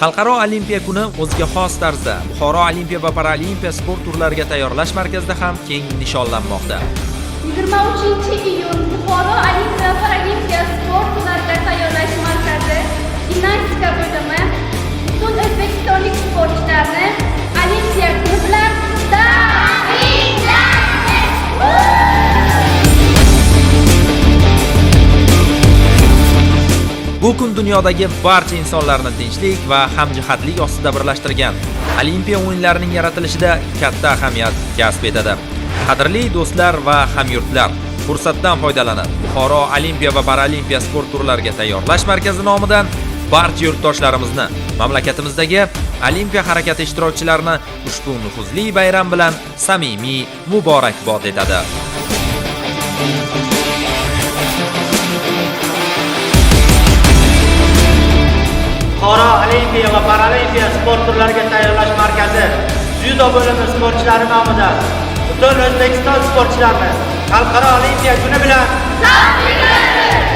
Xalqaro olimpiya kuni o'ziga xos tarzda Buxoro Olimpiya va Paralimpiya sport turlariga tayyorlash markazida ham keng nishonlanmoqda. 23-iyun Buxoro Olimpiya va Paralimpiya sport turlariga tayyorlash markazi gimnastika bo'limi butun o'zbekistonlik sportchilarni Olimpiya kuni bilan tabriklaydi. Bu kun dunyodagi barcha insonlarni tinchlik va hamjihatlik ostida birlashtirgan Olimpiya o'yinlarining yaratilishida katta ahamiyat kasb etadi. Qadrli do'stlar va hamyurtlar, fursatdan foydalanib Buxoro Olimpiya va Paralimpiya sport turlariga tayyorlash markazi nomidan barcha yurtdoshlarimizni, mamlakatimizdagi Olimpiya harakati ishtirokchilarini ushbu nufuzli bayram bilan samimiy muborakbod etadi. Buxoro Olimpiya va Paralimpiya sport turlariga tayyorlash markazi dzyudo bo'limi sportchilari nomidan butun O'zbekiston sportchilarini Xalqaro olimpiya kuni bilan tabriklaydi.